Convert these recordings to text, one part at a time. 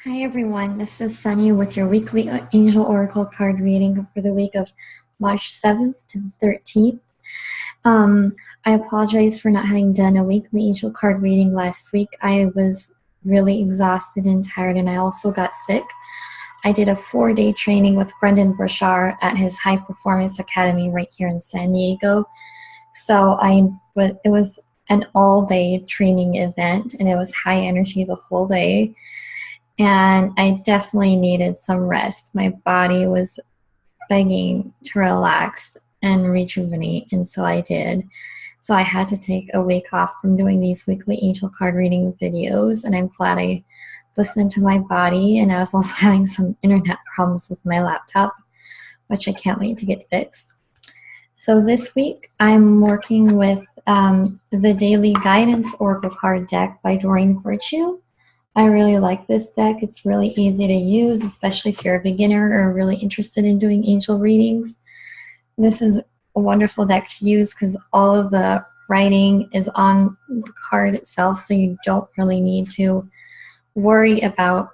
Hi everyone, this is Sonia with your weekly Angel Oracle card reading for the week of March 7th to 13th. I apologize for not having done a weekly Angel card reading last week. I was really exhausted and tired, and I also got sick. I did a 4-day training with Doreen Virtue at his High Performance Academy right here in San Diego. So it was an all-day training event, and it was high energy the whole day. And I definitely needed some rest. My body was begging to relax and rejuvenate, and so I did. So I had to take a week off from doing these weekly angel card reading videos, and I'm glad I listened to my body. And I was also having some internet problems with my laptop, which I can't wait to get fixed. So this week I'm working with the Daily Guidance Oracle card deck by Doreen Virtue. I really like this deck. It's really easy to use, especially if you're a beginner or really interested in doing angel readings. This is a wonderful deck to use because all of the writing is on the card itself, so you don't really need to worry about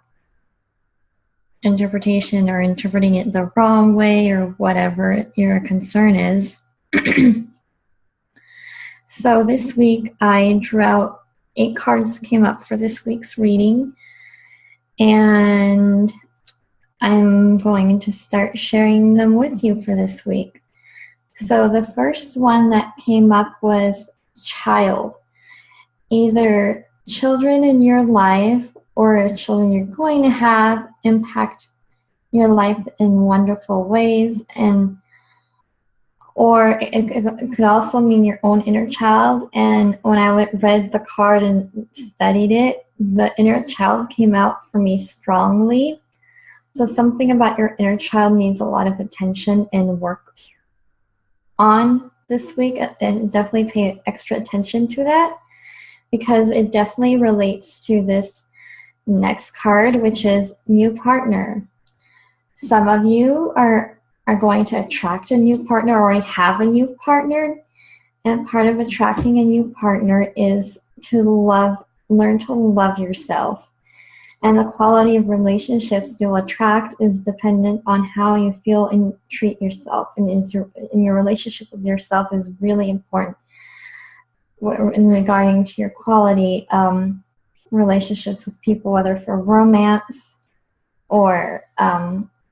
interpretation or interpreting it the wrong way or whatever your concern is. So this week I drew out 8 cards came up for this week's reading, and I'm going to start sharing them with you for this week. So the first one that came up was child. Either children in your life or children you're going to have impact your life in wonderful ways, or it could also mean your own inner child. And when I read the card and studied it, the inner child came out for me strongly. So something about your inner child needs a lot of attention and work on this week. And definitely pay extra attention to that, because it definitely relates to this next card, which is new partner. Some of you are going to attract a new partner or already have a new partner. And part of attracting a new partner is to learn to love yourself. And the quality of relationships you'll attract is dependent on how you feel and treat yourself. And your relationship with yourself is really important in regarding to your quality relationships with people, whether for romance or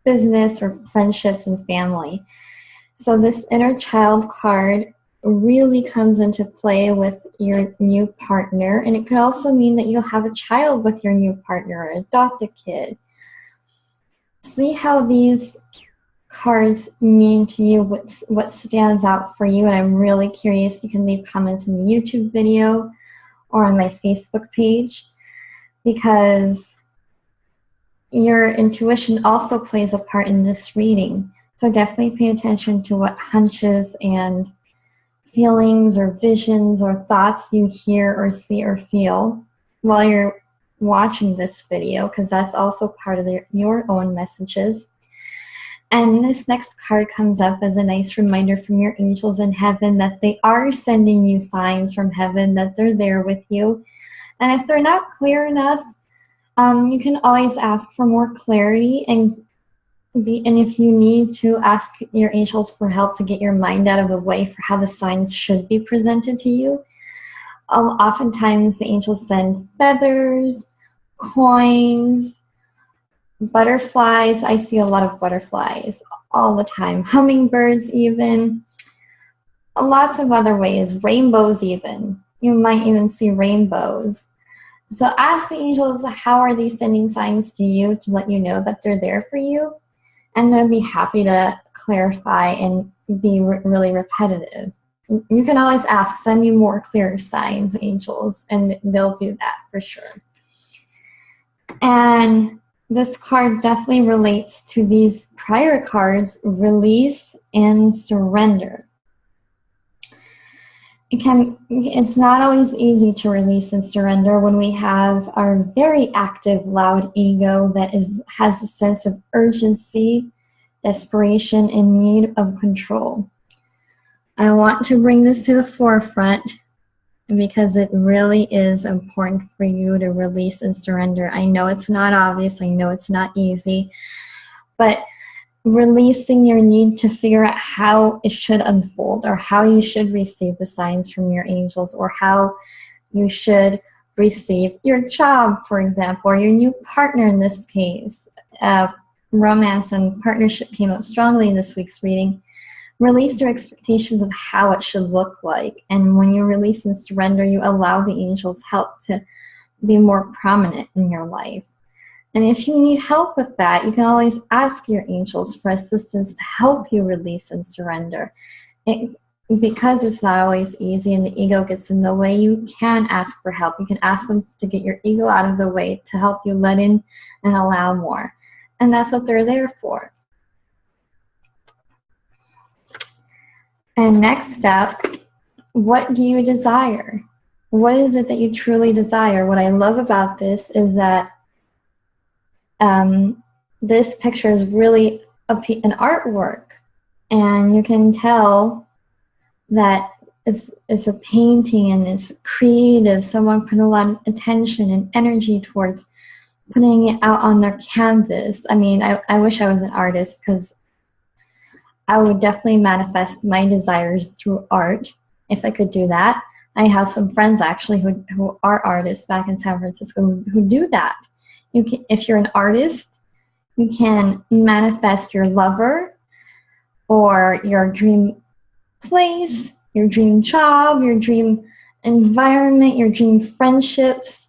business or friendships and family. So this inner child card really comes into play with your new partner, and it could also mean that you'll have a child with your new partner or adopt a kid. See how these cards mean to you, what stands out for you, and I'm really curious. You can leave comments in the YouTube video or on my Facebook page, because your intuition also plays a part in this reading. So definitely pay attention to what hunches and feelings or visions or thoughts you hear or see or feel while you're watching this video, because that's also part of your own messages. And this next card comes up as a nice reminder from your angels in heaven that they are sending you signs from heaven, that they're there with you. And if they're not clear enough, you can always ask for more clarity, and if you need to, ask your angels for help to get your mind out of the way for how the signs should be presented to you. Oftentimes the angels send feathers, coins, butterflies. I see a lot of butterflies all the time. Hummingbirds even. Lots of other ways. Rainbows even. You might even see rainbows. So ask the angels, how are they sending signs to you to let you know that they're there for you? And they'll be happy to clarify and be really repetitive. You can always ask, send me more clear signs, angels, and they'll do that for sure. And this card definitely relates to these prior cards, release and surrender. It's not always easy to release and surrender when we have our very active, loud ego that has a sense of urgency, desperation, and need of control. I want to bring this to the forefront because it really is important for you to release and surrender. I know it's not obvious, I know it's not easy, but releasing your need to figure out how it should unfold, or how you should receive the signs from your angels, or how you should receive your job, for example, or your new partner in this case. Romance and partnership came up strongly in this week's reading. Release your expectations of how it should look like. And when you release and surrender, you allow the angels' help to be more prominent in your life. And if you need help with that, you can always ask your angels for assistance to help you release and surrender. Because it's not always easy and the ego gets in the way, you can ask for help. You can ask them to get your ego out of the way to help you let in and allow more. And that's what they're there for. And next up, what do you desire? What is it that you truly desire? What I love about this is that this picture is really an artwork, and you can tell that it's a painting and it's creative. Someone put a lot of attention and energy towards putting it out on their canvas. I mean, I wish I was an artist, because I would definitely manifest my desires through art if I could do that. I have some friends actually who are artists back in San Francisco who do that. You can, if you're an artist, you can manifest your lover or your dream place, your dream job, your dream environment, your dream friendships,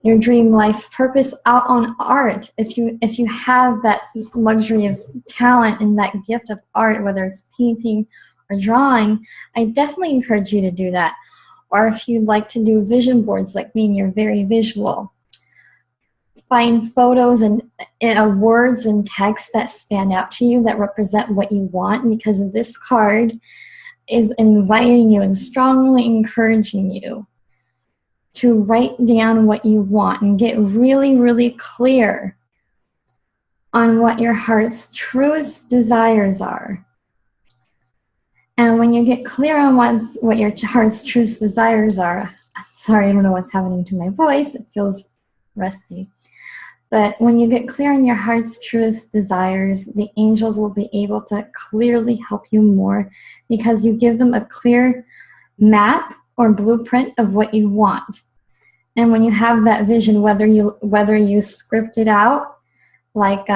your dream life purpose out on art. If you have that luxury of talent and that gift of art, whether it's painting or drawing, I definitely encourage you to do that. Or if you like to do vision boards like me and you're very visual, find photos and words and text that stand out to you, that represent what you want, because this card is inviting you and strongly encouraging you to write down what you want and get really, really clear on what your heart's truest desires are. And when you get clear on what your heart's truest desires are, I'm sorry, I don't know what's happening to my voice. It feels rusty. But when you get clear on your heart's truest desires, the angels will be able to clearly help you more, because you give them a clear map or blueprint of what you want. And when you have that vision, whether you script it out, like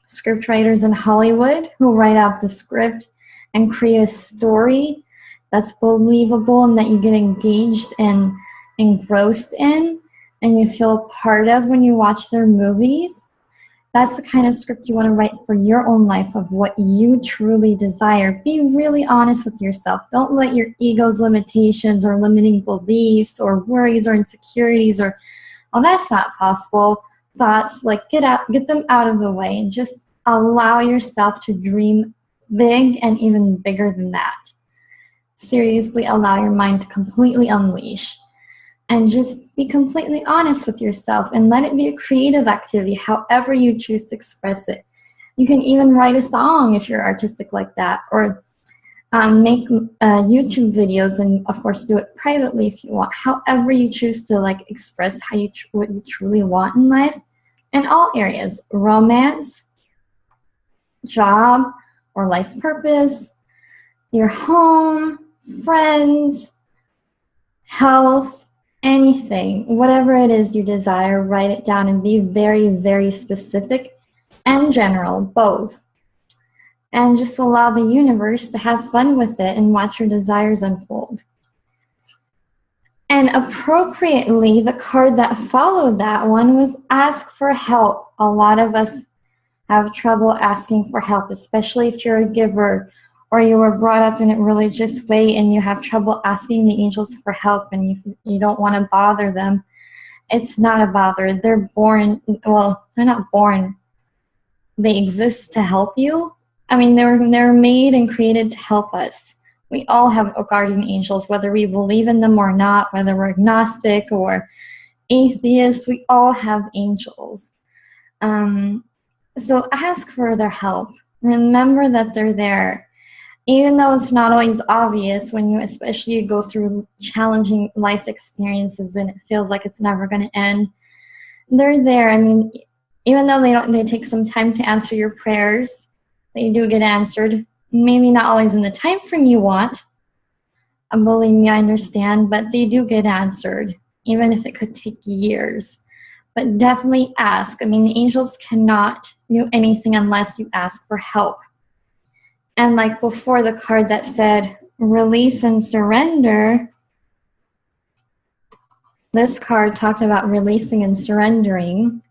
script writers in Hollywood who write out the script and create a story that's believable and that you get engaged and engrossed in and you feel a part of when you watch their movies, that's the kind of script you want to write for your own life of what you truly desire. Be really honest with yourself. Don't let your ego's limitations or limiting beliefs or worries or insecurities or, oh, that's not possible, thoughts, like get them out of the way and just allow yourself to dream big and even bigger than that. Seriously, allow your mind to completely unleash. And just be completely honest with yourself and let it be a creative activity, however you choose to express it. You can even write a song if you're artistic like that, or make YouTube videos, and of course do it privately if you want. However you choose to express what you truly want in life, in all areas: romance, job or life purpose, your home, friends, health, anything, whatever it is you desire, write it down and be very, very specific and general, both. And just allow the universe to have fun with it and watch your desires unfold. And appropriately, the card that followed that one was ask for help. A lot of us have trouble asking for help, especially if you're a giver or you were brought up in a religious way and you have trouble asking the angels for help and you don't want to bother them. It's not a bother. They're born, well, they're not born. They exist to help you. I mean, they're made and created to help us. We all have guardian angels, whether we believe in them or not, whether we're agnostic or atheists, we all have angels. So ask for their help. Remember that they're there. Even though it's not always obvious when you especially go through challenging life experiences and it feels like it's never going to end, they're there. I mean, even though they take some time to answer your prayers, they do get answered. Maybe not always in the time frame you want. Believe me, I understand, but they do get answered, even if it could take years. But definitely ask. I mean, the angels cannot do anything unless you ask for help. And like before, the card that said release and surrender, this card talked about releasing and surrendering.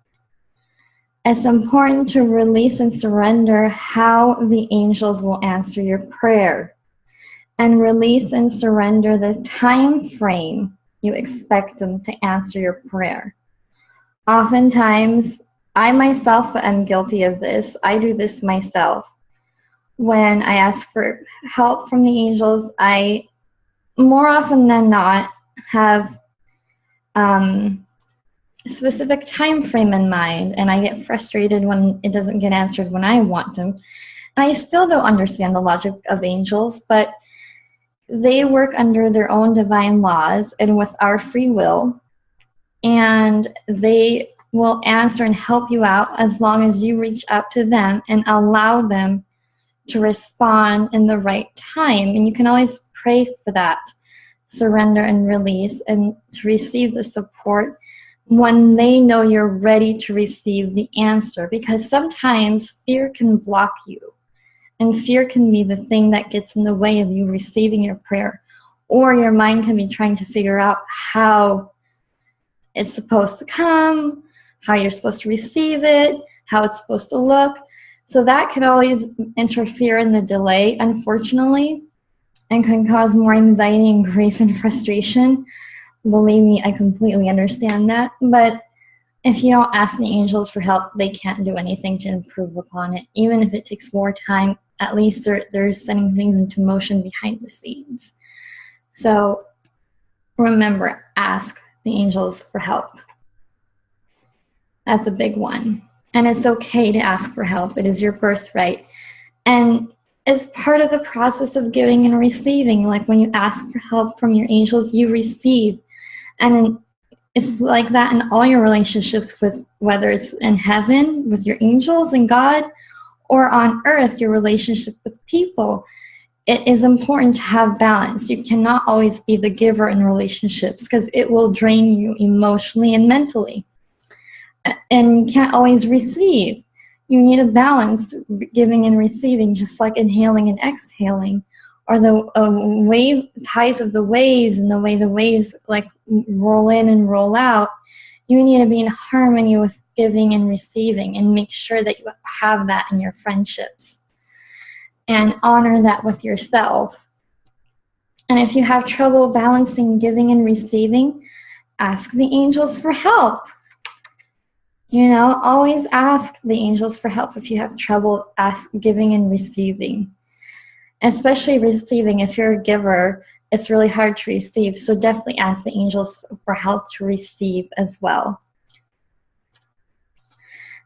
It's important to release and surrender how the angels will answer your prayer. And release and surrender the time frame you expect them to answer your prayer. Oftentimes, I myself am guilty of this. I do this myself. When I ask for help from the angels, I more often than not have a specific time frame in mind, and I get frustrated when it doesn't get answered when I want them. And I still don't understand the logic of angels, but they work under their own divine laws and with our free will, and they will answer and help you out as long as you reach out to them and allow them to respond in the right time. And you can always pray for that surrender and release and to receive the support when they know you're ready to receive the answer, because sometimes fear can block you. And fear can be the thing that gets in the way of you receiving your prayer. Or your mind can be trying to figure out how it's supposed to come, how you're supposed to receive it, how it's supposed to look. So that can always interfere in the delay, unfortunately, and can cause more anxiety and grief and frustration. Believe me, I completely understand that. But if you don't ask the angels for help, they can't do anything to improve upon it. Even if it takes more time, at least they're sending things into motion behind the scenes. So remember, ask the angels for help. That's a big one. And it's okay to ask for help. It is your birthright. And it's part of the process of giving and receiving. Like when you ask for help from your angels, you receive. And it's like that in all your relationships, with whether it's in heaven with your angels and God, or on earth, your relationship with people. It is important to have balance. You cannot always be the giver in relationships because it will drain you emotionally and mentally. And you can't always receive. You need a balance, giving and receiving, just like inhaling and exhaling, or the tides of the waves and the way the waves like roll in and roll out. You need to be in harmony with giving and receiving, and make sure that you have that in your friendships and honor that with yourself. And if you have trouble balancing giving and receiving, ask the angels for help. You know, always ask the angels for help if you have trouble giving and receiving. Especially receiving. If you're a giver, it's really hard to receive. So definitely ask the angels for help to receive as well.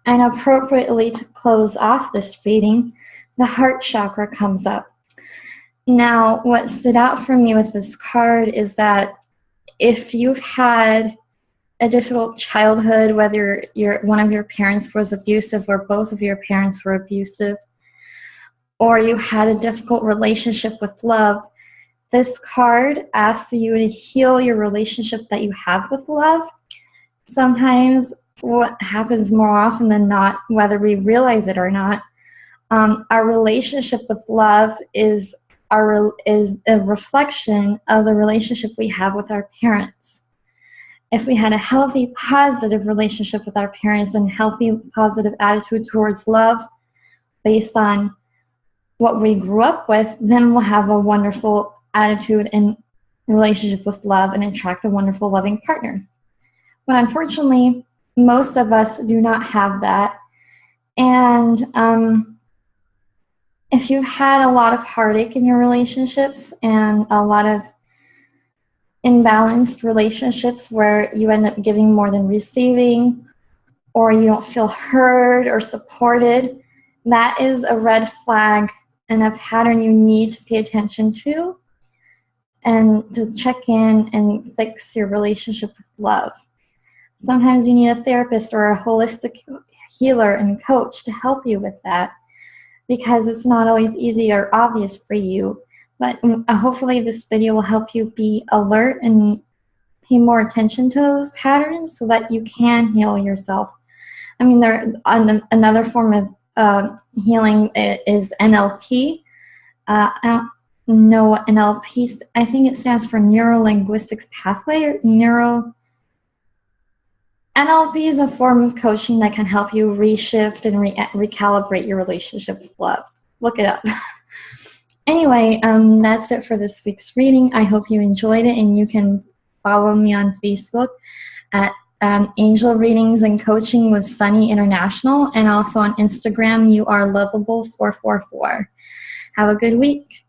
And appropriately, to close off this reading, the heart chakra comes up. Now, what stood out for me with this card is that if you've had a difficult childhood, whether one of your parents was abusive or both of your parents were abusive, or you had a difficult relationship with love, this card asks you to heal your relationship that you have with love. Sometimes what happens more often than not, whether we realize it or not, our relationship with love is a reflection of the relationship we have with our parents. If we had a healthy, positive relationship with our parents and healthy, positive attitude towards love based on what we grew up with, then we'll have a wonderful attitude and relationship with love and attract a wonderful, loving partner. But unfortunately, most of us do not have that. And if you've had a lot of heartache in your relationships and a lot of imbalanced relationships where you end up giving more than receiving, or you don't feel heard or supported, that is a red flag and a pattern you need to pay attention to and to check in and fix your relationship with love. Sometimes you need a therapist or a holistic healer and coach to help you with that, because it's not always easy or obvious for you. But hopefully this video will help you be alert and pay more attention to those patterns so that you can heal yourself. I mean, another form of healing is NLP. I don't know what NLP, I think it stands for Neuro-Linguistics Pathway, or NLP is a form of coaching that can help you reshift and recalibrate your relationship with love. Look it up. Anyway, that's it for this week's reading. I hope you enjoyed it, and you can follow me on Facebook at Angel Readings and Coaching with Sunny International, and also on Instagram, you are lovable444. Have a good week.